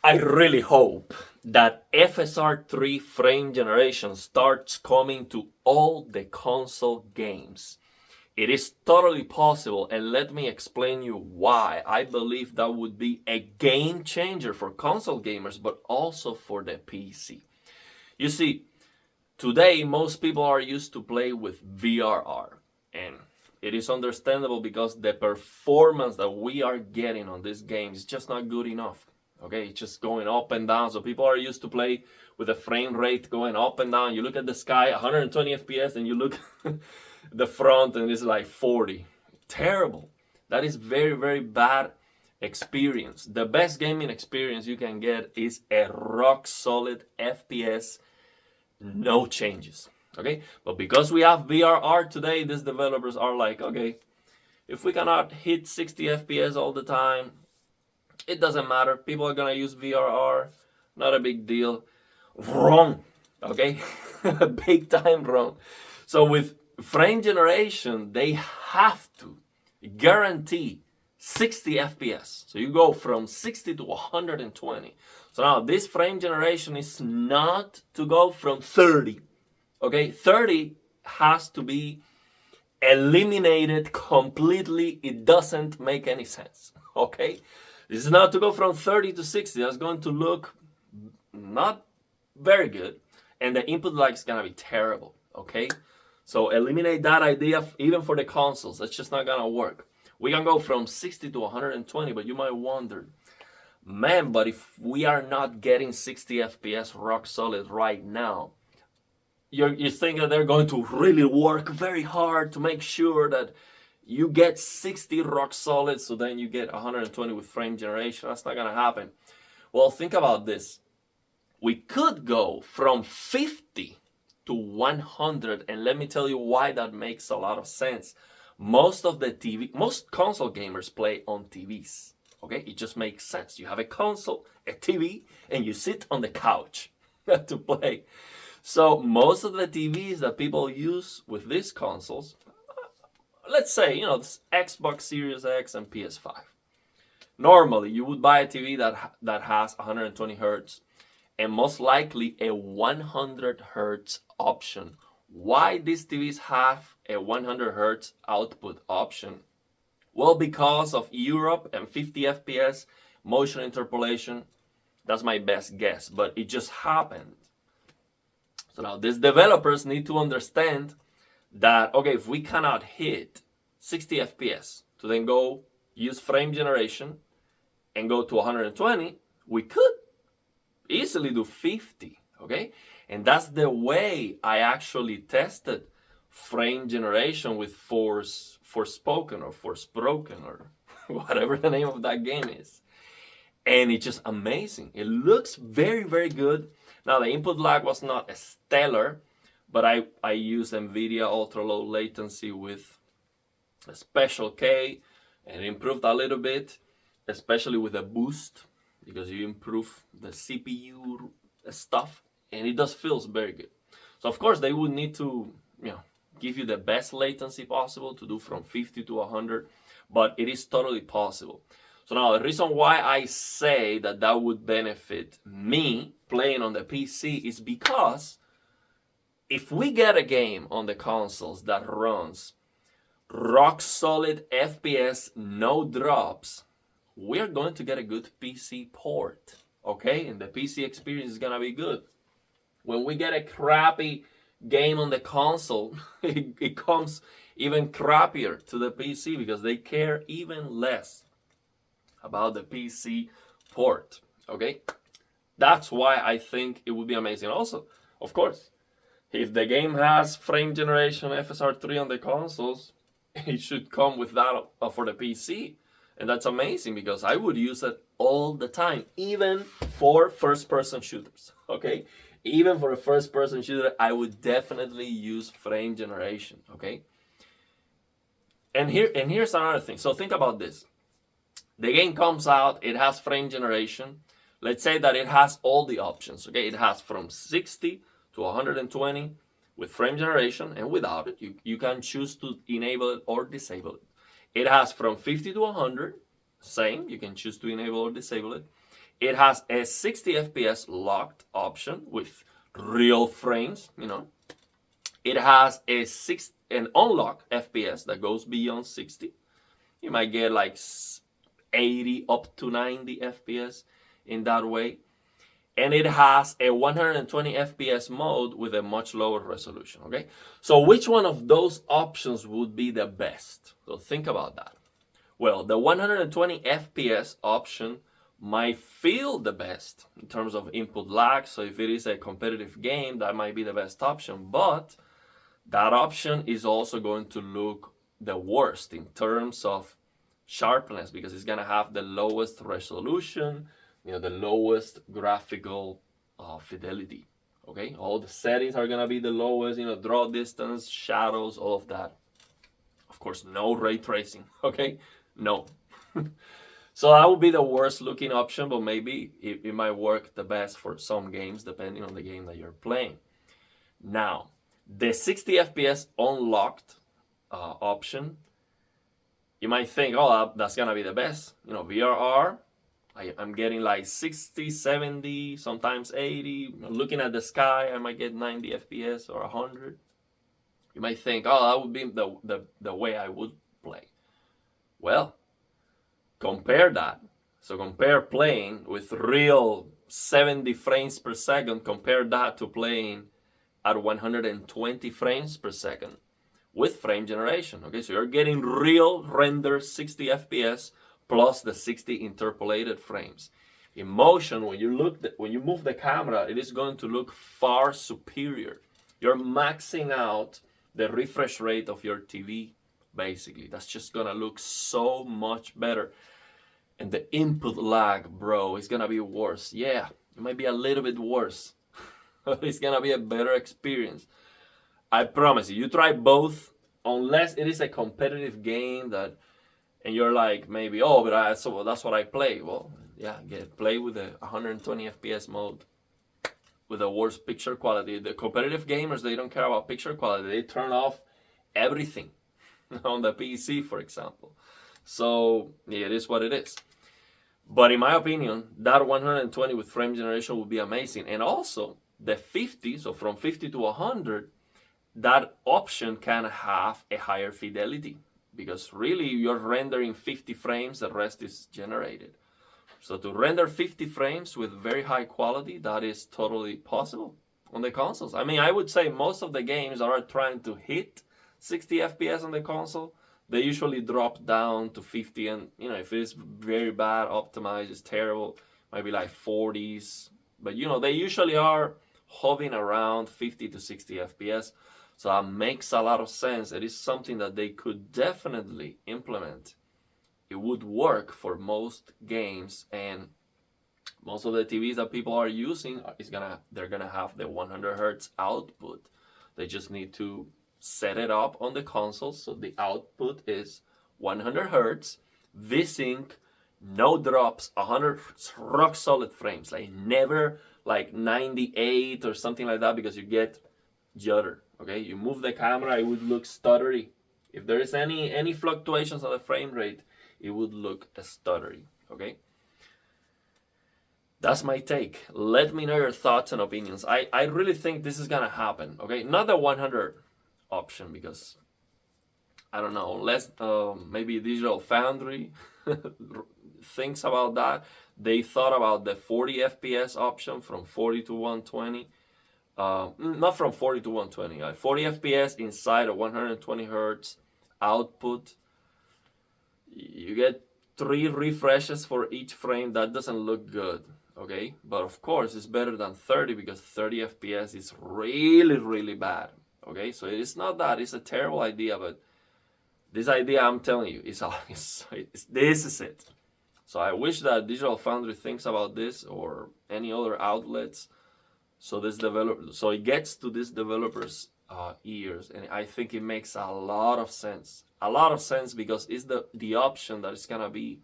I really hope that FSR 3 frame generation starts coming to all the console games. It is totally possible, and let me explain you why. I believe that would be a game changer for console gamers, but also for the PC. You see, today most people are used to play with VRR, and it is understandable because the performance that we are getting on this game is just not good enough. Okay, it's just going up and down. So people are used to play with a frame rate going up and down. You look at the sky, 120 FPS, and you look the front and it's like 40. Terrible. That is very, very bad experience. The best gaming experience you can get is a rock solid FPS, no changes. Okay, but because we have VRR today, these developers are like, okay, if we cannot hit 60 FPS all the time, it doesn't matter. People are gonna use VRR. Not a big deal. Wrong. Okay, big time wrong. So with frame generation, they have to guarantee 60 FPS. So you go from 60 to 120. So now this frame generation is not to go from 30. Okay, 30 has to be eliminated completely. It doesn't make any sense. Okay, this is not to go from 30 to 60. That's going to look not very good, and the input lag is gonna be terrible. Okay, so eliminate that idea even for the consoles. That's just not gonna work. We can go from 60 to 120, but you might wonder, man, but if we are not getting 60 FPS rock solid right now, you think that they're going to really work very hard to make sure that you get 60 rock solid, so then you get 120 with frame generation. That's not gonna happen. Well, think about this. We could go from 50 to 100, and let me tell you why that makes a lot of sense. Most console gamers play on TVs. Okay, it just makes sense. You have a console, a TV, and you sit on the couch to play. So most of the TVs that people use with these consoles, let's say, Xbox Series X and PS5. Normally, you would buy a TV that has 120 hertz and most likely a 100 hertz option. Why these TVs have a 100 hertz output option? Well, because of Europe and 50 FPS motion interpolation. That's my best guess, but it just happened. So now these developers need to understand that, okay, if we cannot hit 60 FPS to then go use frame generation and go to 120, we could easily do 50, okay? And that's the way I actually tested frame generation with Forspoken or Forspoken or whatever the name of that game is. And it's just amazing. It looks very, very good. Now, the input lag was not stellar, but I used NVIDIA ultra low latency with a special K, and it improved a little bit, especially with a boost, because you improve the CPU stuff, and it just feels very good. So of course they would need to, give you the best latency possible to do from 50 to 100, but it is totally possible. So now the reason why I say that would benefit me playing on the PC is because if we get a game on the consoles that runs rock solid FPS, no drops, we're going to get a good PC port, okay? And the PC experience is gonna be good. When we get a crappy game on the console, it comes even crappier to the PC because they care even less about the PC port, okay? That's why I think it would be amazing. Also, of course, if the game has frame generation FSR 3 on the consoles, it should come with that for the PC. And that's amazing because I would use it all the time, even for first-person shooters, okay? Even for a first-person shooter, I would definitely use frame generation, okay? And here's another thing. So think about this. The game comes out, it has frame generation. Let's say that it has all the options, okay? It has from 60 to 120 with frame generation, and without it, you can choose to enable it or disable it. It has from 50 to 100, same, you can choose to enable or disable it. It has a 60 FPS locked option with real frames, you know. It has an unlock FPS that goes beyond 60. You might get like 80 up to 90 FPS in that way. And it has a 120 FPS mode with a much lower resolution, okay? So which one of those options would be the best? So think about that. Well, the 120 FPS option might feel the best in terms of input lag. So if it is a competitive game, that might be the best option. But that option is also going to look the worst in terms of sharpness because it's going to have the lowest resolution, the lowest graphical fidelity. Okay, all the settings are going to be the lowest, draw distance, shadows, all of that. Of course, no ray tracing. Okay, no. So that would be the worst looking option, but maybe it might work the best for some games depending on the game that you're playing. Now, the 60 FPS unlocked option, you might think, oh, that's gonna be the best. VRR, I'm getting like 60, 70, sometimes 80. Looking at the sky, I might get 90 FPS or 100. You might think, oh, that would be the way I would play. Well, compare that. So compare playing with real 70 frames per second, compare that to playing at 120 frames per second with frame generation. Okay, so you're getting real render 60 FPS plus the 60 interpolated frames. In motion, when you move the camera, it is going to look far superior. You're maxing out the refresh rate of your TV, basically. That's just gonna look so much better. And the input lag, bro, is gonna be worse. Yeah, it might be a little bit worse. It's gonna be a better experience. I promise you. You try both, unless it is a competitive game and you're like maybe, oh, but so that's what I play. Well, yeah, play with the 120 FPS mode with the worst picture quality. The competitive gamers, they don't care about picture quality. They turn off everything on the PC, for example. So yeah, it is what it is. But in my opinion, that 120 with frame generation would be amazing. And also the 50, so from 50 to 100, that option can have a higher fidelity because really you're rendering 50 frames, the rest is generated. So to render 50 frames with very high quality, that is totally possible on the consoles. I mean, I would say most of the games that are trying to hit 60 FPS on the console, they usually drop down to 50, and if it's very bad optimized, it's terrible, maybe like 40s, but they usually are hovering around 50 to 60 FPS. So that makes a lot of sense. It is something that they could definitely implement. It would work for most games, and most of the TVs that people are using they're gonna have the 100 hertz output. They just need to set it up on the console so the output is 100 hertz, V-Sync, no drops, 100 rock solid frames, like never like 98 or something like that, because you get judder. Okay, you move the camera, it would look stuttery. If there is any fluctuations of the frame rate, it would look stuttery. Okay, that's my take. Let me know your thoughts and opinions. I really think this is gonna happen. Okay, not the 100 option, because I don't know, unless maybe Digital Foundry thinks about that. They thought about the 40 FPS option from 40 to 120. Not from 40 to 120. 40 FPS inside a 120 hertz output. You get 3 refreshes for each frame. That doesn't look good. Okay, but of course it's better than 30, because 30 FPS is really, really bad. Okay, so it's not that it's a terrible idea, but this idea, I'm telling you, this is it. So I wish that Digital Foundry thinks about this, or any other outlets, so it gets to this developers' ears, and I think it makes a lot of sense. A lot of sense, because it's the option that is gonna be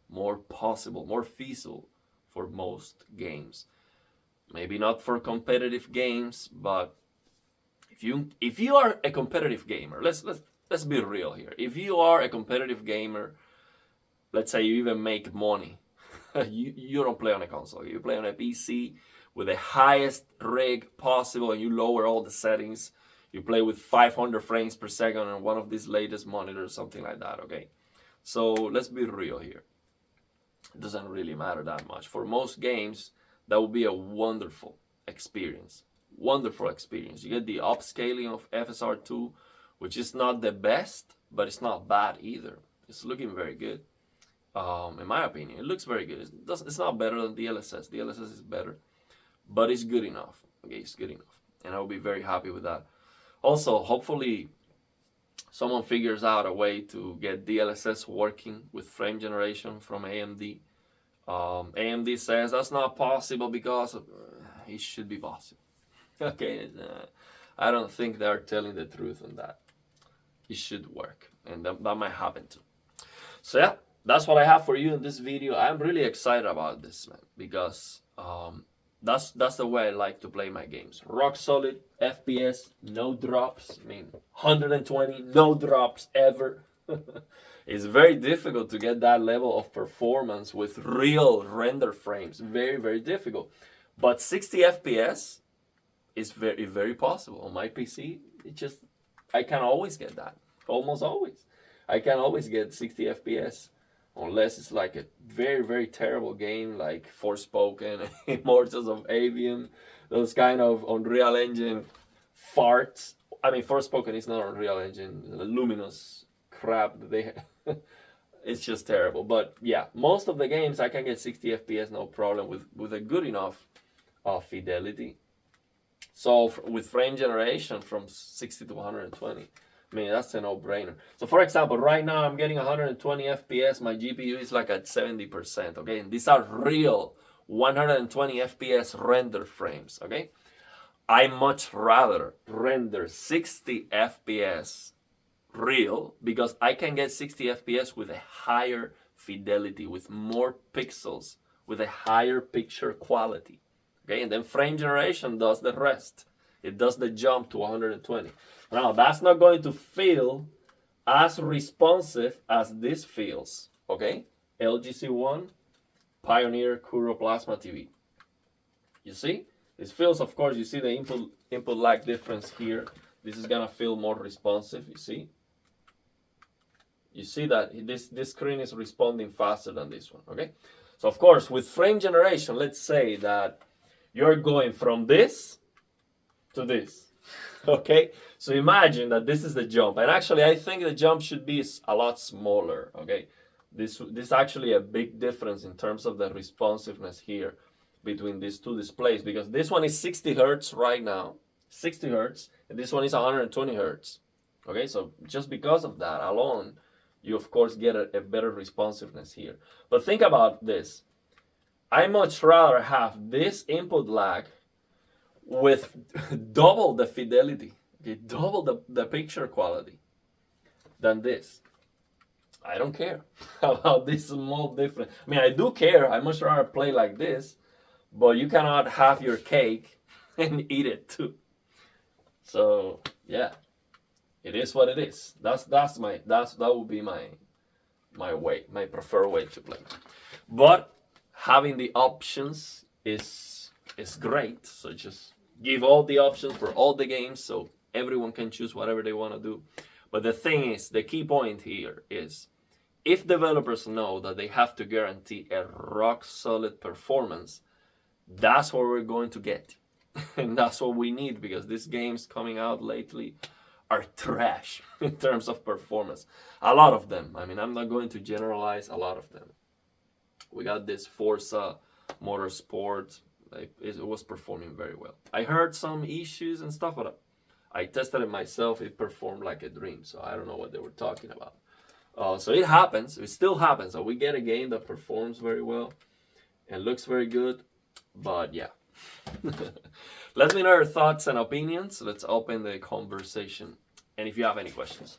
more possible, more feasible for most games. Maybe not for competitive games, but if you are a competitive gamer, let's be real here. If you are a competitive gamer, let's say you even make money, you don't play on a console. You play on a PC with the highest rig possible, and you lower all the settings. You play with 500 frames per second on one of these latest monitors, something like that, okay? So let's be real here. It doesn't really matter that much. For most games, that would be a wonderful experience. Wonderful experience. You get the upscaling of FSR 2, which is not the best, but it's not bad either. It's looking very good. In my opinion, it looks very good. It's not better than DLSS. DLSS is better, but it's good enough. Okay, it's good enough, and I will be very happy with that. Also, hopefully, someone figures out a way to get DLSS working with frame generation from AMD. AMD says that's not possible because it should be possible. Okay, I don't think they're telling the truth on that. It should work, and that might happen too. So yeah, that's what I have for you in this video. I'm really excited about this, man, because that's the way I like to play my games. Rock solid FPS, no drops. I mean, 120, no drops ever. It's very difficult to get that level of performance with real render frames. Very, very difficult. But 60 FPS is very, very possible. On my PC, I can always get that. Almost always. I can always get 60 FPS. Unless it's like a very, very terrible game like Forspoken, Immortals of Avium, those kind of Unreal Engine farts. I mean, Forspoken is not Unreal Engine, luminous crap that they have. It's just terrible. But yeah, most of the games I can get 60 FPS no problem with a good enough fidelity. So with frame generation from 60 to 120. I mean, that's a no-brainer. So for example, right now I'm getting 120 FPS. My GPU is like at 70%, okay? And these are real 120 FPS render frames, okay? I much rather render 60 FPS real because I can get 60 FPS with a higher fidelity, with more pixels, with a higher picture quality, okay? And then frame generation does the rest. It does the jump to 120. Now, that's not going to feel as responsive as this feels, okay? LGC1, Pioneer Kuro Plasma TV. You see? This feels, of course, you see the input lag difference here. This is gonna feel more responsive, you see? You see that this screen is responding faster than this one, okay? So, of course, with frame generation, let's say that you're going from this to this. Okay, so imagine that this is the jump, and actually I think the jump should be a lot smaller. Okay, this is actually a big difference in terms of the responsiveness here between these two displays, because this one is 60 hertz right now, 60 hertz, and this one is 120 hertz. Okay, so just because of that alone, you of course get a better responsiveness here. But think about this. I much rather have this input lag with double the fidelity, okay, double the picture quality than this. I don't care about this small difference. I mean, I do care. I much rather play like this, but you cannot have your cake and eat it too. So yeah, it is what it is. That would be my way, my preferred way to play. But having the options is great. So just give all the options for all the games so everyone can choose whatever they want to do. But the thing is, the key point here is, if developers know that they have to guarantee a rock solid performance, that's what we're going to get. And that's what we need, because these games coming out lately are trash in terms of performance. A lot of them. I mean, I'm not going to generalize, a lot of them. We got this Forza Motorsport. It was performing very well. I heard some issues and stuff, but I tested it myself. It performed like a dream, so I don't know what they were talking about. So it happens. It still happens. So we get a game that performs very well and looks very good, but yeah. Let me know your thoughts and opinions. Let's open the conversation. And if you have any questions.